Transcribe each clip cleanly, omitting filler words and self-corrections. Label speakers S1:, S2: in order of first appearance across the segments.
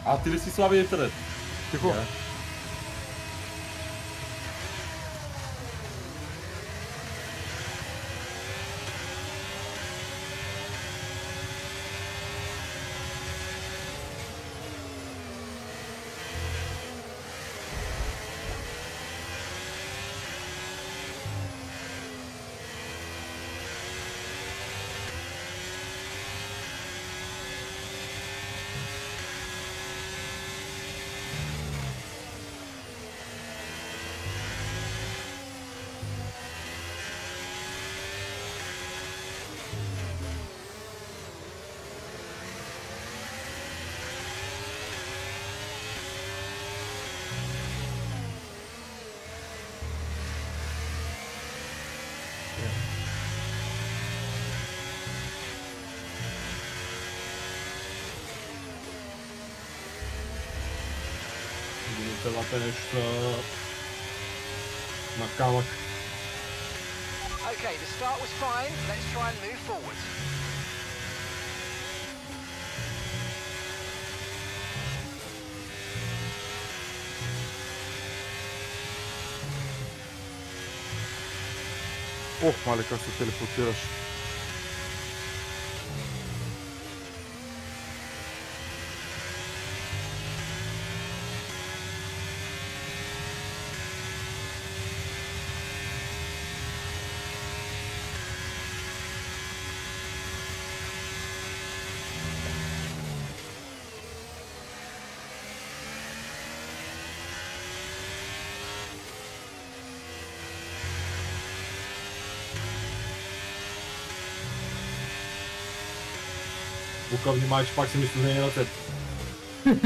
S1: A ty si slabý internet.
S2: Ticho.
S1: Ja. Делате нещо на камък.
S3: Okay, the start was fine. Let's try and move forward.
S2: Ох, мале, как се телепортираш.
S1: Бука, внимай, че пак си ми студени ръцете. Да.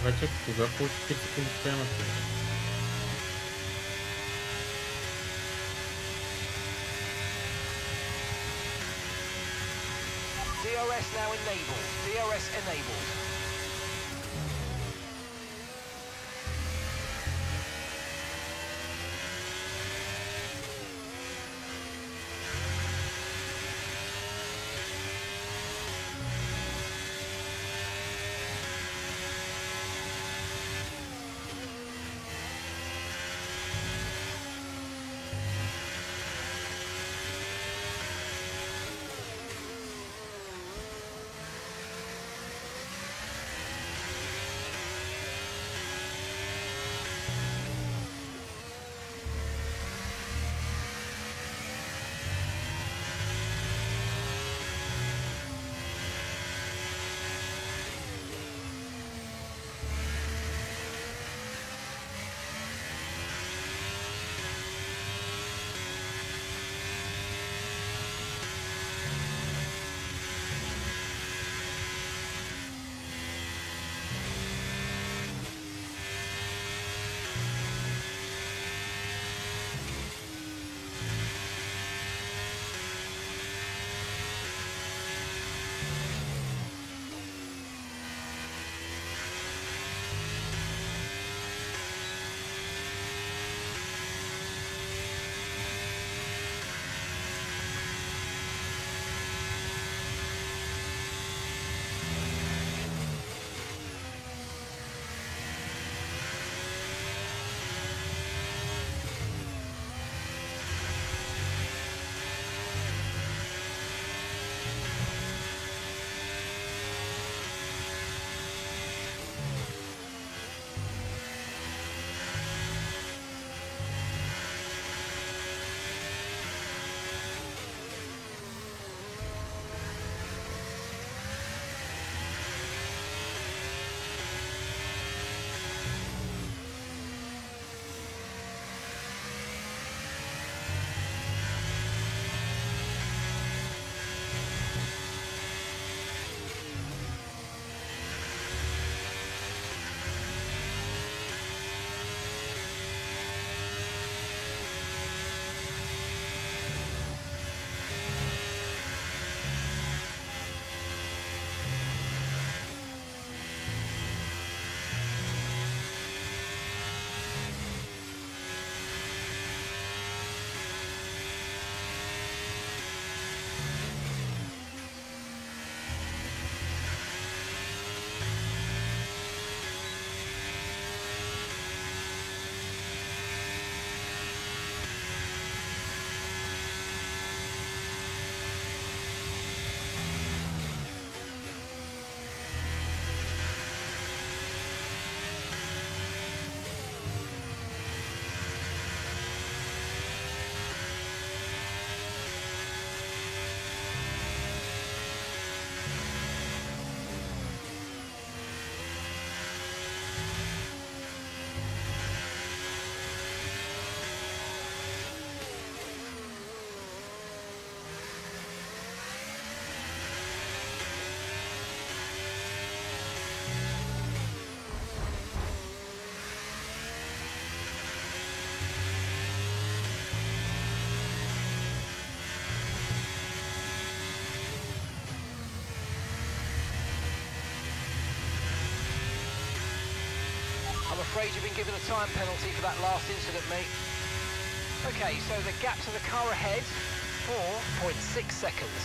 S4: Вече кога получите системата?
S3: DRS now enabled. DRS enabled. afraid you've been given a time penalty for that last incident, mate. Okay, so the gap to the car ahead, 4.6 seconds.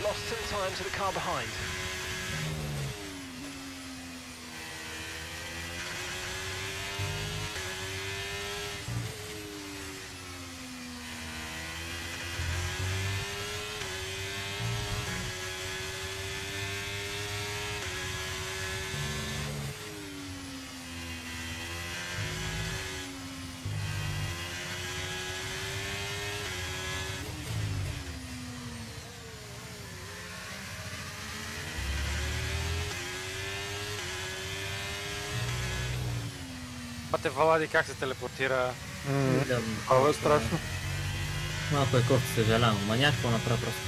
S3: Lost some time to the car behind.
S5: Пате Влади как се телепортира?
S2: Това е страшно.
S4: Малко е кофти, съжалявам, ама някакво направя просто.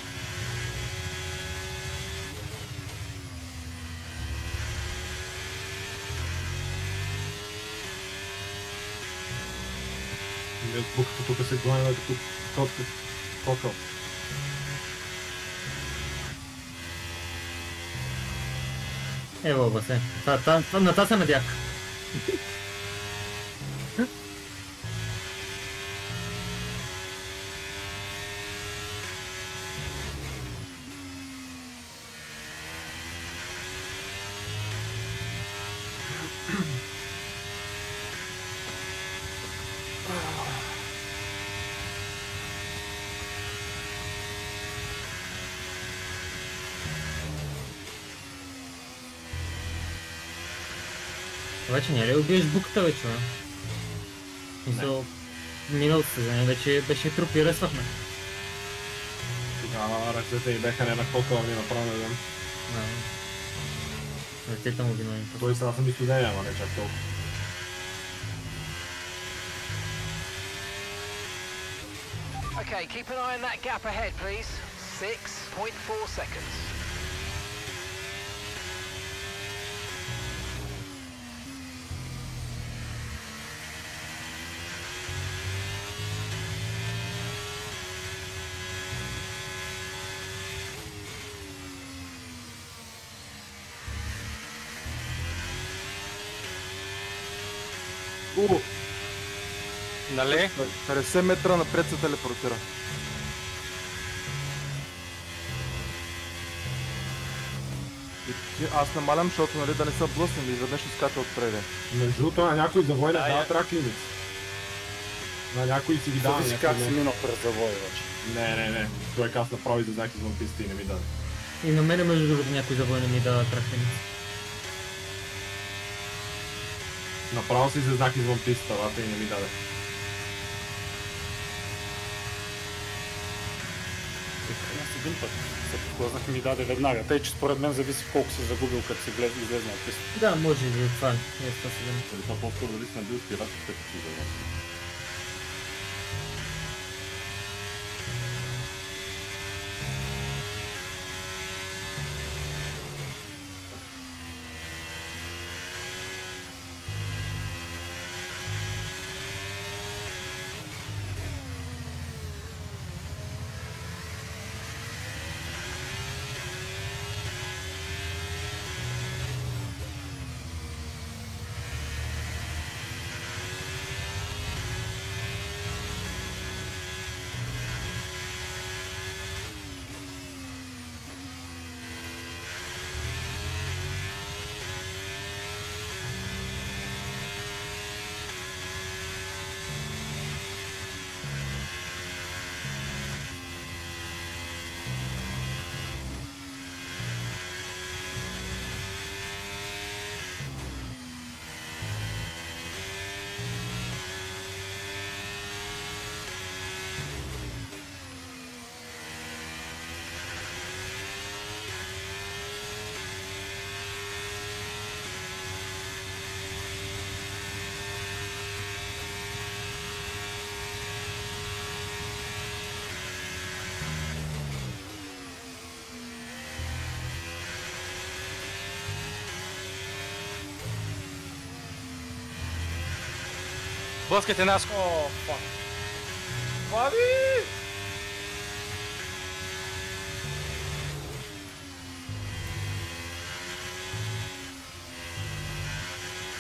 S1: Буквата тук се главя като коко.
S4: Ево, басе. На това се надях. Вече не ли убиеш буката вече, бе? Мисъл, миналото сезон вече беше труп и ресвахме.
S1: Тогава ръцете и беха не на колко ми направо не знам.
S4: Ръцете му виновни.
S1: Той сега съм и студени, ама не чак толкова.
S3: Okay, keep an eye on that gap ahead, please. 6.4 seconds.
S5: Нали?
S2: 50 метра напред се телепортира. Аз намалям, защото нали да не са блъснали и веднъж изкача отпреде.
S1: Между другото на някой завой не дават раклиници. На някой си ги дава.
S6: Зависи как си минал през завой вече.
S1: Не. Той аз направи за знак извън писта и не ми даде.
S4: И на мене между другото някой завой не ми дава трахеници.
S1: Направо си за знак извън писта, вата и не ми даде.
S6: Аз един път се подхлъзнах и ми даде веднага. Тъй, че според мен зависи колко си загубил, като си излезна от писта.
S4: Да, може би това е това сега.
S1: Това по-скоро дали съм бил спират, като си завой.
S5: Блъскайте нас!
S6: О, фак.
S5: Баби!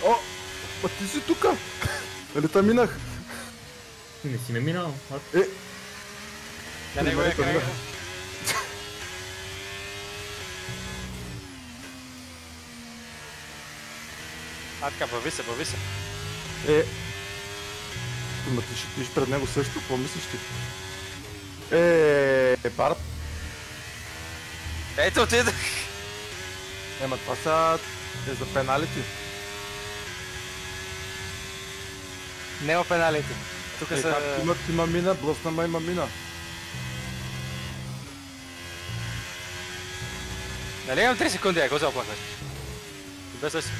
S2: О! Ма ти си тука! Нали та минах?
S4: Не си ме минал.
S5: Да не го е край. Така, бъви се.
S2: Ма ти ще пиш пред него също, какво мислиш ти? Барт.
S5: Ето отидах!
S2: Ема това са е за пеналити.
S5: Нема пеналите. Тук са...
S2: Има мина, блъсна ма има мина.
S5: Нали имам 3 секунди, ако се оплакваш? Без си.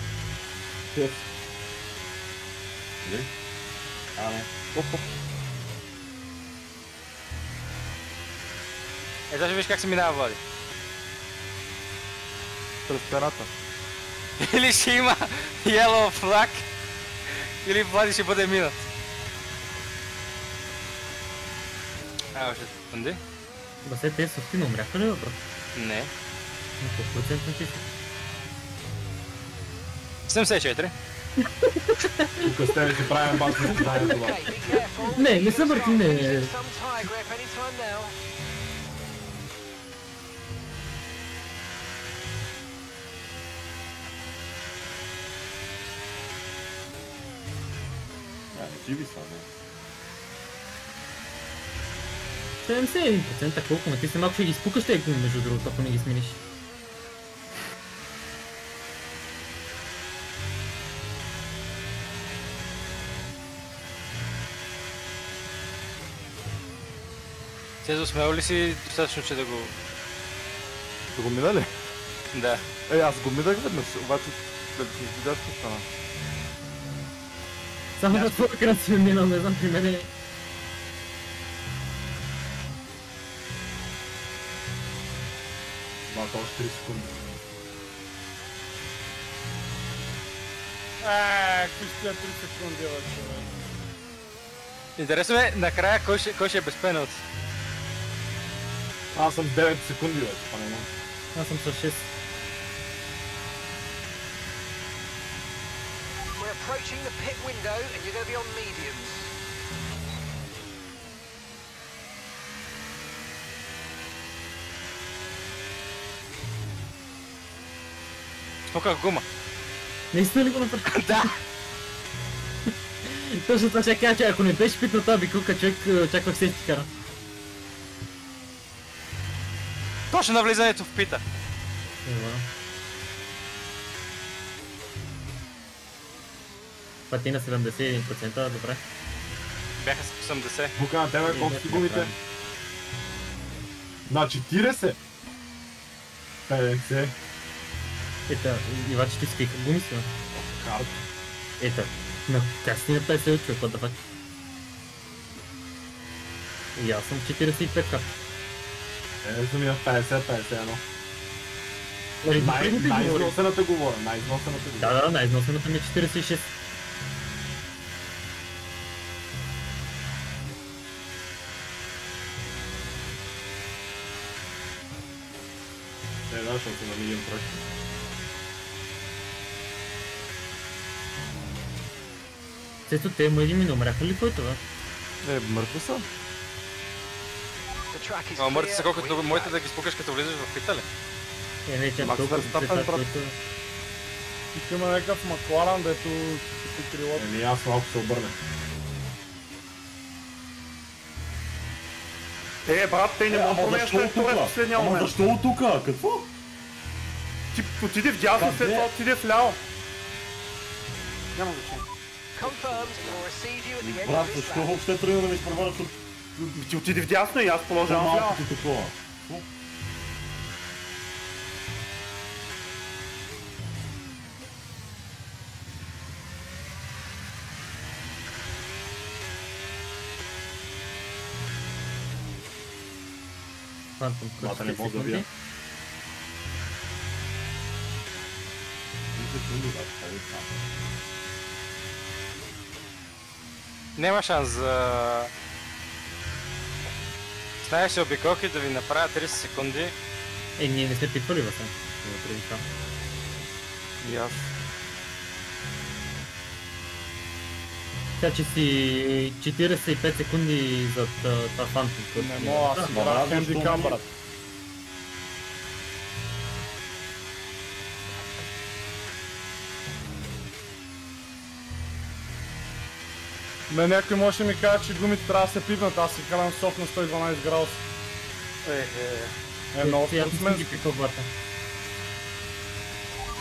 S5: Ето ще виж как се минава, Влади.
S2: През пената.
S5: Или ще има yellow flag, или Влади ще бъде минат. Още секунди.
S4: Басе, те Софтина умряха ли въпрос?
S5: Не.
S4: На колко процент на ти си?
S5: 74.
S1: Тук с тебе ще правим база за това.
S3: Okay, be careful.
S4: Не са върти, не.
S3: Some tie grip anytime now.
S1: Живи са, не?
S4: 71%, колко? Ма ти се малко ще ги изпукаш тези гуми, между другото, ако не ги смениш.
S5: Цезо, смел ли си достатъчно, че да го...
S2: Да го мина ли?
S5: Да.
S2: Аз го минах веднъж, обаче след видяш какво стана.
S4: Само на твоя екран си ме минал, не знам при мене.
S1: Бата още 3 секунди.
S6: Какви ще 3 секунди, бе, човек.
S5: Интересно е, накрая кой ще е без пеналти?
S1: Аз съм 9 секунди вече, па не знам.
S4: Аз съм с 6.
S3: We're approaching the pit window and you're going to be on mediums.
S5: Смуках гума.
S4: Наистина ли го направи?
S5: Да!
S4: Точно това ще кажа, че ако не беше питнал тази бикулка, човек очаквах се ти кара.
S5: Точно на влизането в пита.
S4: Пъти на 71%, добре.
S5: Бяха с 80.
S1: Бука на тебе, колко си гумите? На 40? 50.
S4: Ето, Иваче ти спиха гуми си,
S1: Карт.
S4: ето. Но как си на 50 човек, what the fuck? И аз съм 45 карта.
S1: Съм и на 50-51. Най-износената говоря, най-износената говоря.
S4: Да, най-износената ми е 46.
S1: Да, защото съм на милион проекти.
S4: Цето, те му един ми не умряха ли който, бе?
S2: Мъртви са.
S3: The track is
S5: Ама мъртви са
S3: clear.
S5: колкото моите да ги спукаш като влизаш в пита ли?
S4: Не, че
S2: Макс
S4: толкова
S2: Верстапен,
S4: цвета,
S2: брат.
S4: които...
S6: Тук има някакъв Макларен, дето си крилото.
S1: Аз малко се обърнах.
S6: Брат, те не могат да променяш траектория в последния момент.
S7: Защо от тука? Какво?
S6: Ти отиде в дясно, след това отиде в ляво. Няма значение.
S3: Confirmed, we'll receive you at the end
S7: Брат,
S3: of this
S7: защо
S3: lap.
S7: въобще тръгна да ми изпревараш от
S6: Ти отиде в дясно и аз продължавам в ляво.
S7: по-малкото такова?
S4: Фантом,
S1: Бата не мога да бия.
S5: Няма шанс за... Знаеш се обиколки да ви направя 30 секунди.
S4: Ние не сме питвали във сам. Преди това.
S2: И аз.
S4: Така че си 45 секунди зад това Фантом.
S6: Не мога, аз си правя хендикап, брат. Ме някой може да ми каже, че гумите трябва да се пипнат, аз си карам сок на 112 градуса. Много
S4: Аз не
S6: спортсмен.
S4: ги питвал бата.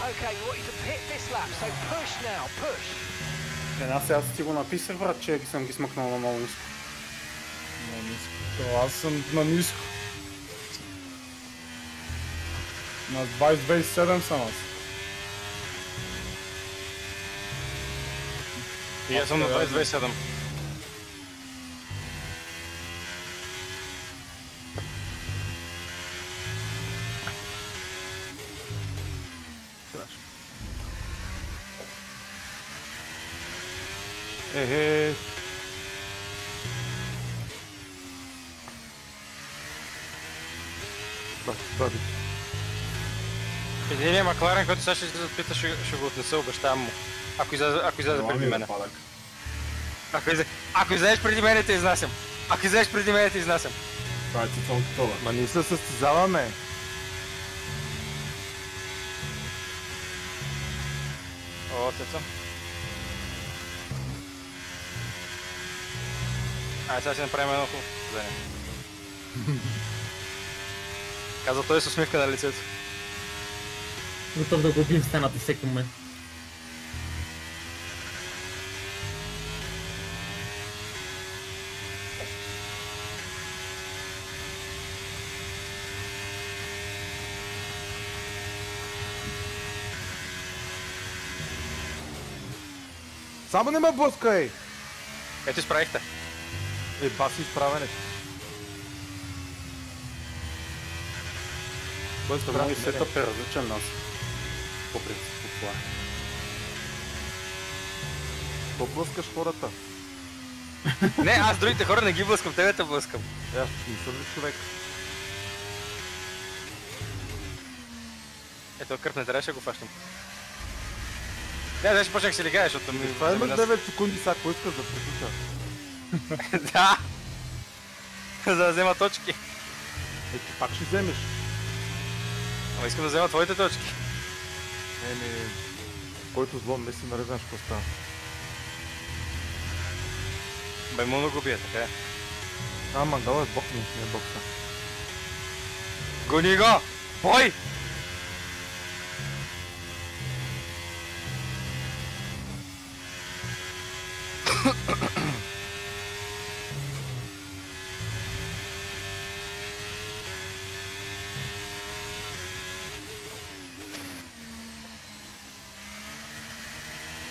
S3: Okay, we want you to pit this lap, so push now, push.
S6: Аз сега ти го написах, брат, че съм ги смъкнал на много ниско. На ниско. Аз съм на ниско. На 22,7 съм аз.
S5: И аз съм на 27.
S2: Баби.
S5: Единият Макларен, който сега ще излиза от пита, ще го отнеса, обещавам му. Ако излезе преди мене. Ако излезеш преди мене, те изнасям. Ако излезеш преди мене, те изнасям.
S1: Това е цицонка това.
S2: Ма ние се състезаваме.
S5: О, тето. Сега си направим едно хубаво състезание. Каза той с усмивка на лицето.
S4: Готов да го убием в стената всеки момент.
S2: Само не ме блъскай!
S5: Ето изправихте.
S2: Баси изправенето.
S6: Само и сетъп е различен нас. По принцип от това.
S2: То блъскаш хората.
S5: Не, аз другите хора не ги блъскам, тебе те блъскам.
S2: Аз не съм ли човек?
S5: Ето кръв не трябваше да го фащам. Не, вече почнах си лигая, защото ми...
S2: Това имаш 9 секунди, сега кой искаш да приключа?
S5: Да! За да взема точки.
S2: Ти пак ще вземеш.
S5: Ама искам да взема твоите точки.
S2: Който злом не си нарезаш коста.
S5: Бе, му го бие, така е.
S2: Мангала е бокни, не бокса.
S5: Гони го! Бой!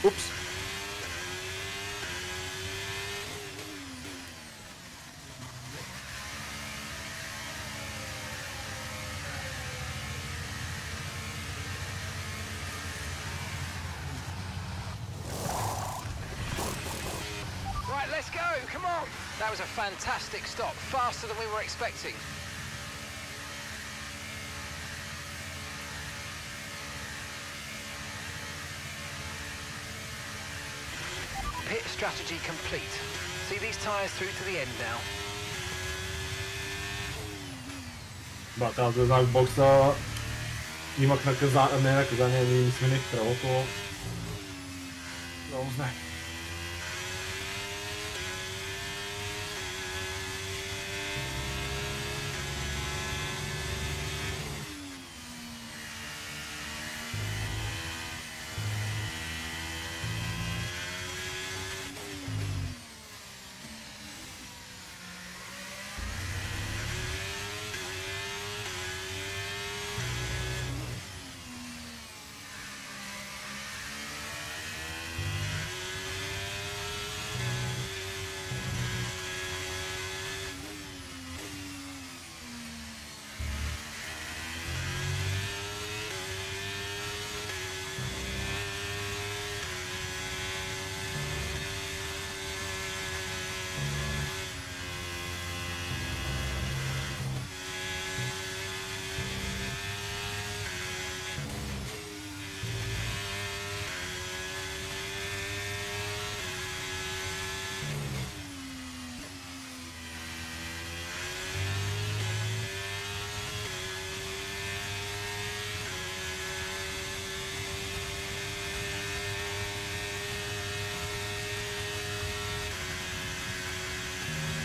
S2: Упс!
S3: Right, let's go, come on! That was a fantastic stop, faster than we were expecting. Pit strategy complete. See these tyres through to the end now.
S1: Да, трябва да знах бокса. Имах наказание, не наказание, ми смених крилото. Много знае.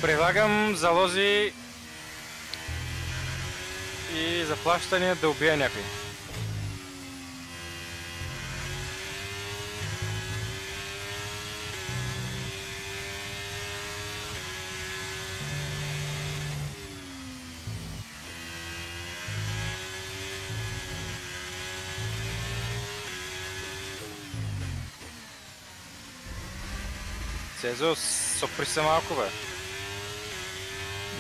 S5: Предлагам залози и заплащания да убия някой. Цезо, сопри се малко, бе.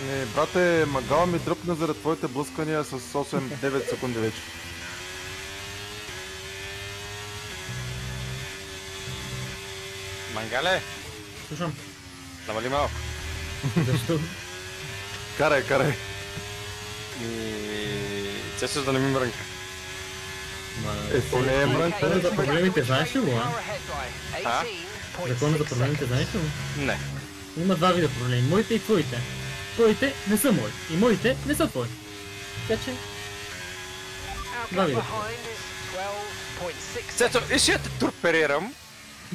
S2: Не, брате, Магала ми дръпна заради твоите блъскания с 8-9 секунди вече.
S5: Мангале,
S4: Слушам.
S5: намали малко.
S4: Защо?
S2: Карай, карай.
S5: Цезо да не ми мрънка.
S2: То не е мрънка.
S4: Закона за проблемите знаеш ли го, а?
S5: А?
S4: Закона за проблемите знаеш ли го?
S5: Не.
S4: Има два вида проблеми. Моите и твоите. Твоите не са мои. И моите не са твои. Така че... Два вида.
S5: Цецо, и ще те турперирам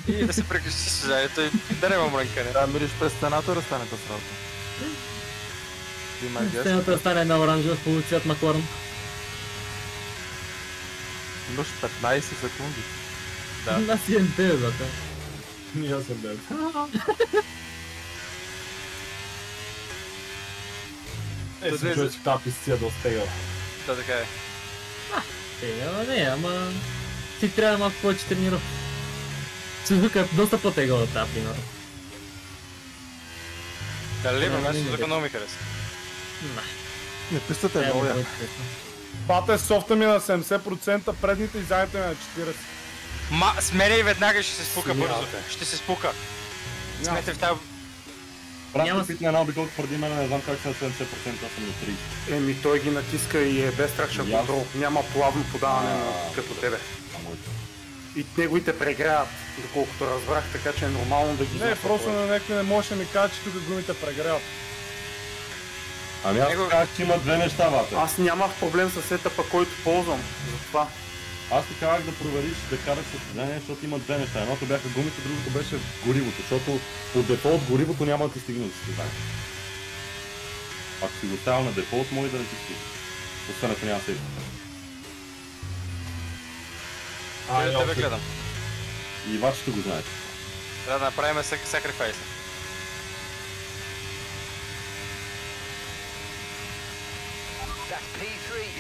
S5: и да се преключи с заето и да няма мрънкане.
S2: Да, мириш през стената, да стане тази работа. Ти магия.
S4: Стената да стане една оранжева в полуцвят Макларен.
S2: Имаш 15 секунди.
S5: Да.
S4: Аз имам те, зате.
S1: И аз съм дед. Съм човек, че тази писция да успега.
S5: Да, така е.
S4: Ама не, ама... Ти трябва малко повече тренировки. Сузука е доста по-тегъл от тази, примерно.
S5: Дали, бе, Сузука много ми хареса.
S2: Не, пистата е много яка.
S6: Бате, софта ми на 70%, предните и задните ми на 40%.
S5: Сменяй веднага, ще се спука
S6: Смятай.
S5: бързо. Ще се спука. Смете в тази...
S1: Правя пит на една обиколка преди мен, не знам как са на 70%, аз съм на 30%.
S6: Еми, той ги натиска и е без страшен контрол. Няма плавно подаване като тебе. И неговите прегряват, доколкото разбрах, така че е нормално да ги... Не, просто на някой не може да ми каже, че тук гумите прегряват.
S1: Ами аз казах, че има две неща, бате.
S6: Аз нямах проблем с сетъпа, който ползвам, затова.
S1: Аз ти казах да провериш, да караш състезание, защото има две неща. Едното бяха гумите, другото беше горивото, защото по дефолт горивото няма да ти стигне за състезание. Ако си го оставил на дефолт, може да не ти стигне. Освен ако няма сейф.
S5: Тебе гледам.
S1: И вашето го знаете.
S5: Трябва да направим сакрифайса.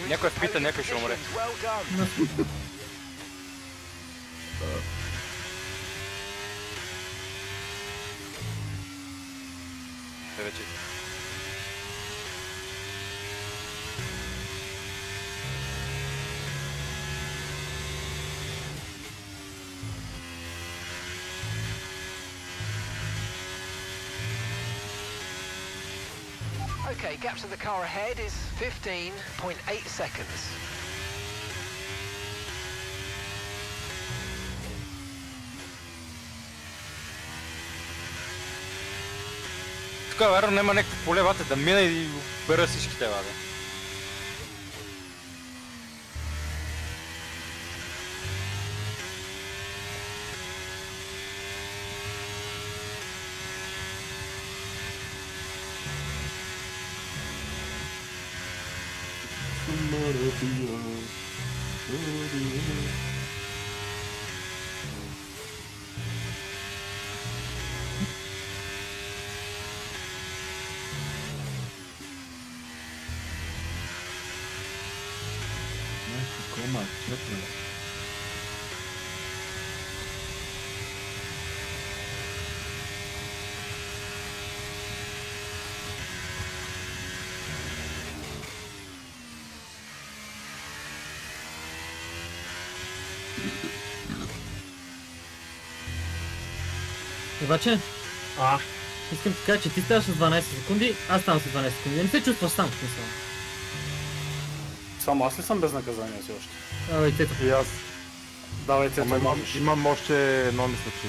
S5: Някой впита, някой ще умре. Вече.
S3: Okay, gap to the car ahead is 15.8 seconds.
S5: Тук верно няма някакво поле, бате, да мина и бера всичките, бате.
S4: Обаче, искам да кажа, че ти ставаш с 12 секунди, аз ставам с 12 секунди. Не се чувстваш сам, в смисъл.
S6: Само аз ли съм без наказание все още?
S4: Давай, Цето.
S2: И аз.
S6: Давай, Цето,
S2: Ама
S6: можеш.
S2: имам още едно, мисля, че.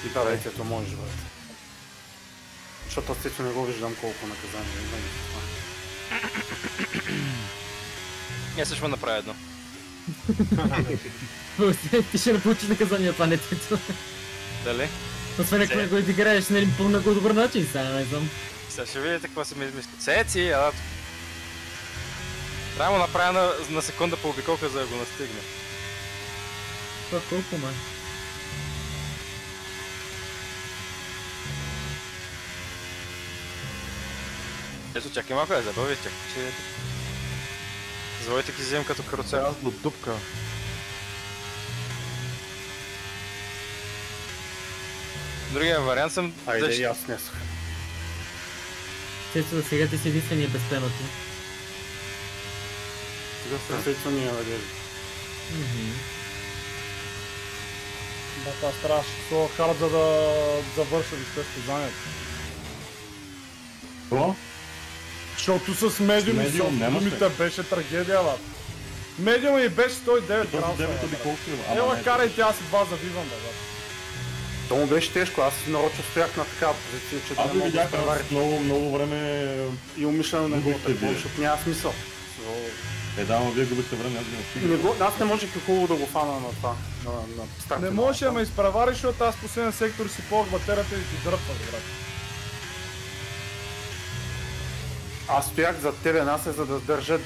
S6: И давай, Цето, можеш, брат. Защото аз Цето не го виждам колко наказание има.
S5: Аз също направя едно.
S4: Ти ще не получиш наказание, това не Цето.
S5: Дали?
S4: Освен ако не го изиграеш нали, по много добър начин, сега не знам.
S5: Сега ще видите какво се ми измисли. Цеци, ела. Трябва да направя на секунда по обиколка, за да го настигне.
S4: Това колко, май?
S5: Ето, чакай малко да забави, чакай, че... Звойте ги вземем като каруцер.
S2: Аз до дупка.
S5: Другия вариант съм...
S6: Айде, и аз снесах.
S4: Цето, за сега ти си единствения без пеноти.
S6: Сега Цето ни е надежда. Да, аз трябваше това хард, за да завърша състезанието.
S1: Какво?
S6: Защото с медиум и
S1: медиум
S6: с
S1: нямаше.
S6: гумите беше трагедия, бе. Медиум и беше 109
S1: Този
S6: градуса.
S1: 9 обиколки,
S6: Ела, карайте, аз и два завивам, бе. То му беше тежко, аз нарочно стоях на такава позиция, че да
S1: Аз
S6: не
S1: го
S6: мога да
S1: видях,
S6: преваря.
S1: аз много време...
S6: И умишлено не го
S1: Губихте
S6: търпам,
S1: вие.
S6: защото няма смисъл.
S1: Да, но вие губихте време, аз ги настигнах.
S6: Аз не можех и хубаво да го фана на това, на старта. Не можеш да ме изпревариш, защото аз последния сектор си ползвах батерията и ти дръпвах, брат. Аз стоях зад тебе, Насе, за да държа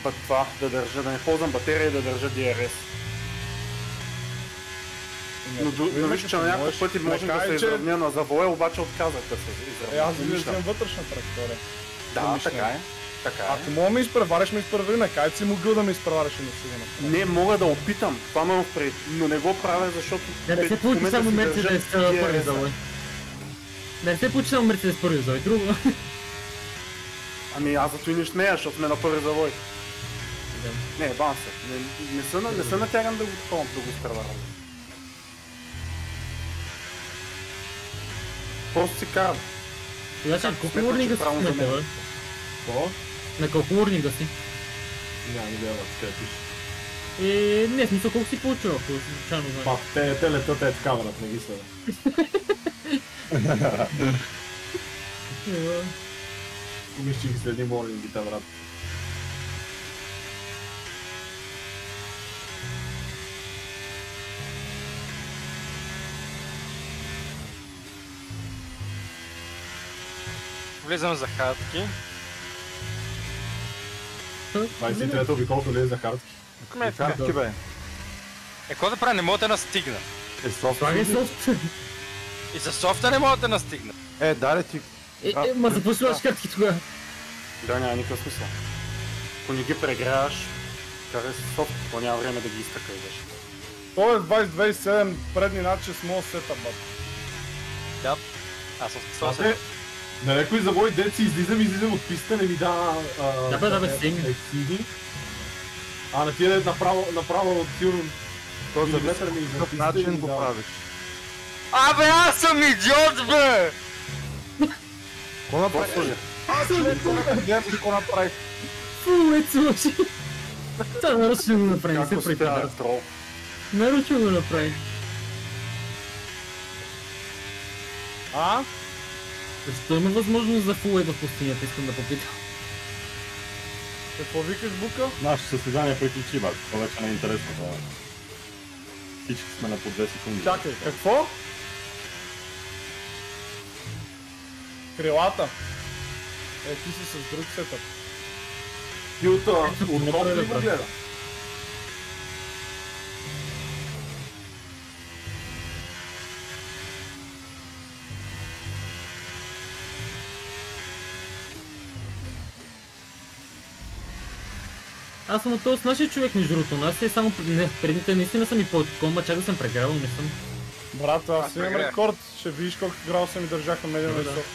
S6: това, да не ползвам батерия и да държа DRS. Но виж, че на някакъв пъти може да се изравня на завоя, обаче отказах да се изравня. Аз виждам вътрешна траектория. Да, така е.
S5: Така е.
S2: Ако мога ме изпревариш, ме изпревари, не кай си могъл да ме изпревариш и сигурно.
S6: Не, мога да опитам, това ме впред, но не го правя, защото...
S4: Да не се
S6: в
S4: получи
S6: момента
S4: само
S6: си
S4: Мерцедес
S6: държат
S4: първи
S6: DRS-а.
S4: завой. Да не се получи само Мерцедес първи завой, друго.
S6: Ами аз зато и не шнея, защото сме на първи завой. Не, бам се. Не са натяган да го такова, да го изпреварвам. Просто си карам.
S4: Тогава колко
S6: смятам,
S4: урнинга
S6: че
S4: си в
S6: правилно за
S4: момента,
S6: мен.
S4: бе?
S1: Какво?
S4: На колко урнинга си?
S1: Няма идея, така пише.
S4: Не, смисъл колко си получил, ако случайно знаеш.
S1: Пак, те летят е така, брат, не ги следа. Помиш, че ги следи морнингите, брат.
S5: Влизам за хатки.
S1: 23-то обиколка ли е за хартки?
S2: Картки, бе.
S5: Какво да правя? Не мога да настигна.
S4: Слагай софт.
S5: И за софта не мога да настигна.
S2: Даре ти.
S4: Ма за какво слагаш картки тогава?
S6: Да, няма никакъв смисъл. Ако не ги прегряваш, карай си софт, то няма време да ги изтъкай вече.
S2: То е 22,7 предни над 6 моят сетъп, бат.
S5: Да. Аз съм
S1: А
S5: с
S1: на някой завой дет си излизам от писта, не ми да...
S4: Да бе, стигне.
S1: ексиди. А на тия дет направо сигурно...
S2: То за
S1: милиметър ми
S2: какъв
S1: излиза
S2: начин
S1: и
S2: го
S1: да.
S2: правиш.
S5: Абе, аз съм идиот, бе!
S2: Какво направиш? Какво направих?
S4: Фу, слушай. Това нарочно го направи, не
S6: Как
S4: се
S6: успя
S4: прекара.
S6: трол?
S4: Нарочно го направи.
S2: А?
S4: Защо има възможност за фулайт в пустинята, искам да попитам.
S2: Какво викаш, Бука?
S1: Нашето състезание приключи, бак. Това вече не е интересно. Това. Всички сме на по 2 секунди.
S2: Чакай, какво? Крилата. Ти си с друг сетъп.
S1: Пилта
S4: Много
S1: отново
S4: е
S1: ли го
S4: добре.
S1: гледа?
S4: Аз съм от този с нашия човек, между другото. Аз е само предните наистина съм и по-такова, ма чак да съм прегрявал, не съм.
S2: Брат, аз
S5: Аз
S2: имам
S5: прегрях.
S2: рекорд. Ще видиш колко градуса ми държаха медиен
S4: Да.
S2: висок.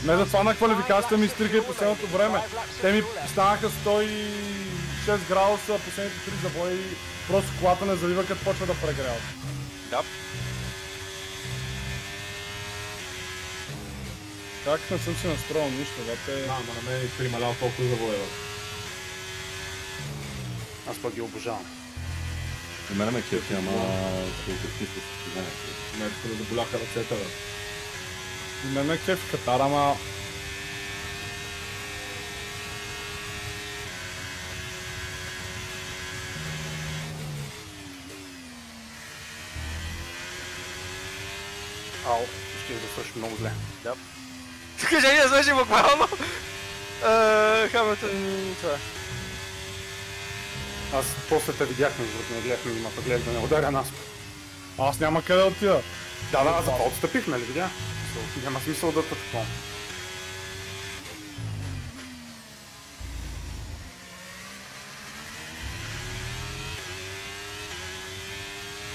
S2: Не за това на квалификацията ми изтриха и последното време. Те ми станаха 106 градуса, последните 3 забои и просто колата не залива, като почва да прегрява.
S5: Да.
S2: Как не съм си настроил нищо, бе.
S1: Ама на мен е прималял толкова завоя.
S6: Аз пък ги обожавам.
S1: На мен ме кефи, ама... Колко състезания. Не, тук да заболяха ръцете, бе.
S2: И мен ме кеф Катар, ама...
S6: Ау, ще да свърши много зле.
S5: Кажи, я свърши буквално. Хамилтън и това.
S6: Аз после те видях, между другото, не гледах минимата, гледах да не ударя нас.
S2: Аз няма къде да отида.
S6: Да, за това отстъпих, нали видя? Няма смисъл да такова.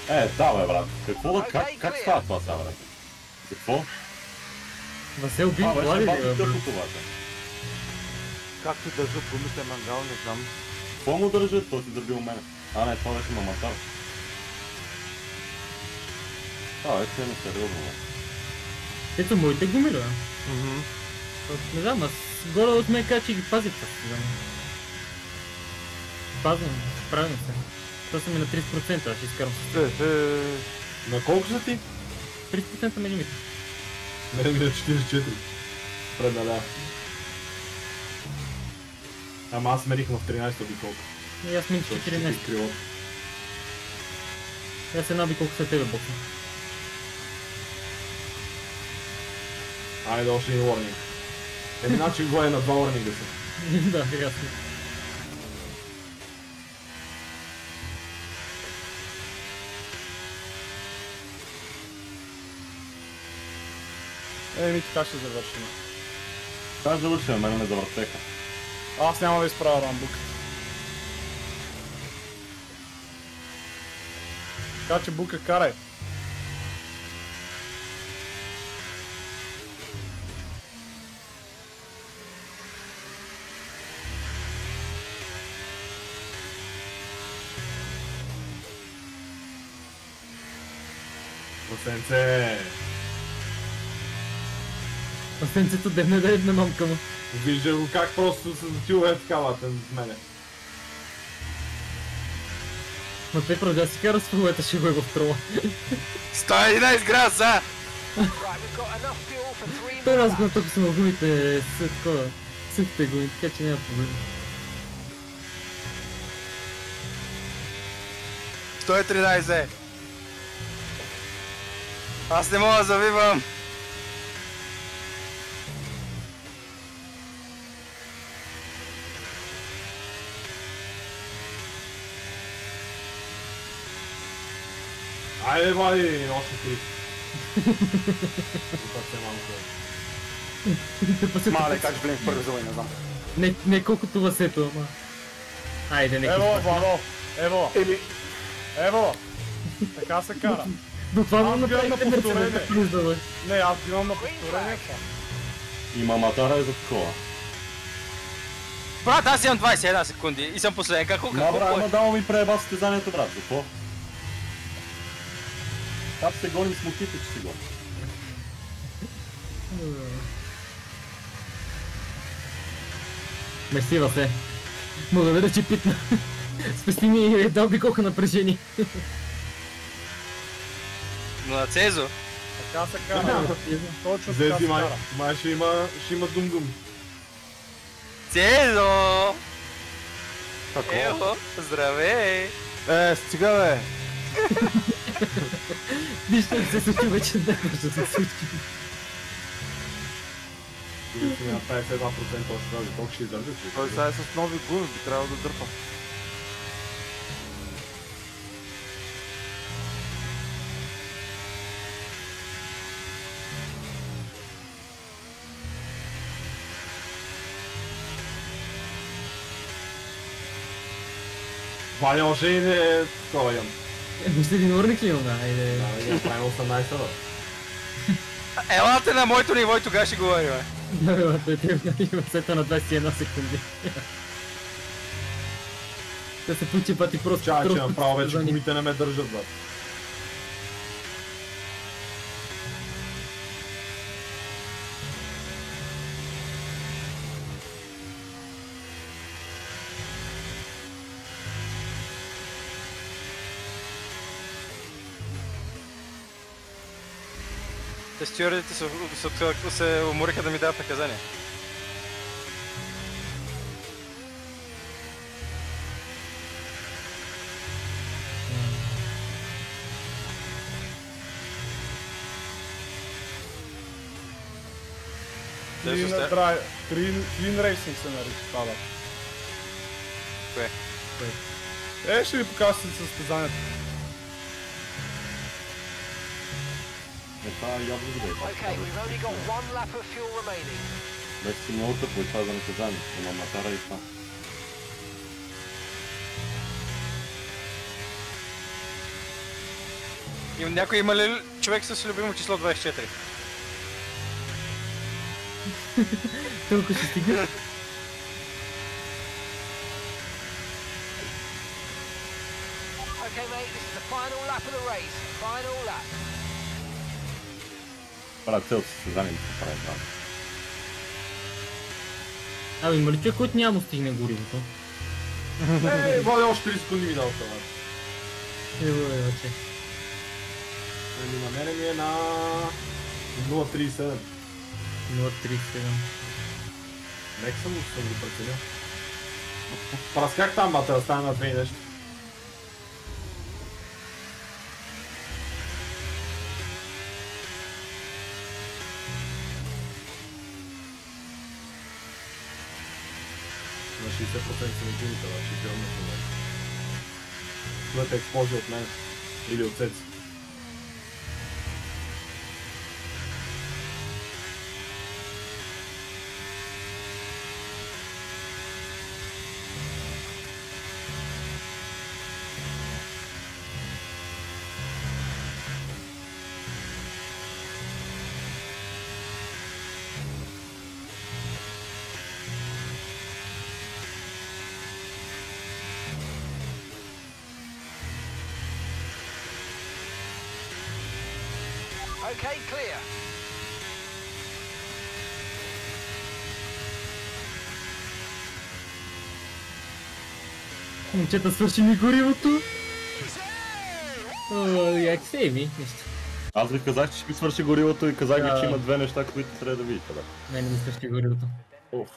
S1: Да, бе, брат. Какво да... Как става това сега, брат? Какво?
S4: Васил би
S1: Беше
S4: влади ли,
S1: бати
S4: бе?
S1: тъпото, бе.
S2: Както държа гумите мангал, не знам.
S1: Какво му държа? Той си дърбил мене. А, не, това беше маматар. Вече е несериозно, бе.
S4: Ето моите гуми, бе. Не знам, аз горе от мен кажа, че ги пази това сезон. Пазвам, справям се. Това са ми на 30%, аз ще изкарам с
S1: На колко са ти?
S4: 30% ме лимит.
S1: Мене ми е 44. Предна лява. Ама аз мерих в 13-та обиколка.
S4: И аз минах 14.
S1: Крило.
S4: Аз една колко са тебе бокса.
S1: Айде още един уорнинг. Значи го е на 2 уорнинга са.
S4: Да, ясно.
S2: Еми така ще завършим.
S1: Трябва да завършим, мене ме завъртеха.
S2: Аз няма да изправя рамбук. Така че Бука, карай.
S7: Осенце!
S4: Осенцето дебне да е на мамка му.
S7: Вижда го как просто се затилва скалата с мене.
S4: Но те продължа си кара с фуловете, ще го е в трола.
S5: 111 градуса!
S3: Right, we've got enough fuel for 3
S4: Той
S3: more
S4: раз го
S3: laps.
S4: тук са му гумите, такова, сухите гуми, така че няма проблем.
S5: 113! Аз не мога да завивам!
S7: Айде, вади, още 3. Тук се малко.
S6: Мале, как ще влем в първи завой, не знам.
S4: Не колкото ласето, ама... Айде, нека
S2: Ево,
S4: изпрати.
S2: Вано! Ево!
S6: Еми,
S2: Ево! Така се кара.
S4: Буквално
S2: Аз гледам на
S4: направихте
S2: повторение.
S4: Мерцедес плюс да бъде.
S2: Не, аз имам на повторение това.
S1: Има матара и за такова.
S5: Брат, аз имам 21 секунди и съм последен. Какво
S1: Добре, ама
S5: е?
S1: дава ми преба състезанието, брат. За какво? Как се гоним с мутите, че си гоним?
S4: Мерси, Васе. Благодаря, че питна. Спасти ми една обиколка напрежение.
S5: Но на Цезо?
S2: Така се кара. Точно така
S7: Зези,
S2: се
S7: май,
S2: кара.
S7: май ще има дум-дум.
S5: Цезо!
S6: какво?
S5: Ехо, здравей!
S2: Стига бе!
S4: Нищо не се случи вече, не може да се случи.
S7: Дори си ми направи 7% още тази, колко ще издържа, че?
S2: Той сега е с нови гуми, би трябвало да дърпа.
S7: Ваня още и не е такова имам.
S4: Вижте един урник ли имаме? Айде.
S7: Да, я правим 18 бе.
S5: Елате на моето ниво и тогава ще говорим, бе.
S4: Да, бе, има сета на 21 секунди. Да се получи пати просто.
S7: Чай, че
S4: просто
S7: направо вече
S4: състезание.
S7: гумите не ме държат, брат.
S5: Те стюардите се умориха да ми дадат наказание.
S2: Clean Racing се нарича това, да.
S5: Кое?
S2: Ще ви покажа състезанието.
S1: Това явно да е.
S3: Okay, we've only got 1 lap of fuel remaining.
S1: Вече си много тъпо и това за наказание. Има матара и това.
S5: И някой има ли човек с любимо число 24?
S4: Толкова ще стига.
S3: Okay, mate, this is the final lap of the race. Final lap.
S1: Правя цел състезание да се прави, брат.
S4: Абе, има ли човек, който няма му стигне горивото?
S7: Ей, Ваня още 3 секунди ми дал това.
S4: Ево, вече.
S7: Ами на мене ми е на 0.37.
S4: 0.37.
S7: Нека съм го преценил. Прасках там, бата, да стане на 2 и нещо. На 60% са ми гумите, да, шампион на момента. Бъдете експози от мен. Или от Цеци.
S3: Okay, clear.
S4: Момчета, свърши ми горивото. Як се Еми? Нищо.
S1: Аз ви казах, че ще ми свърши горивото и казах ви, че има две неща, които трябва да видите.
S4: Не ми свърши горивото.
S1: Уф.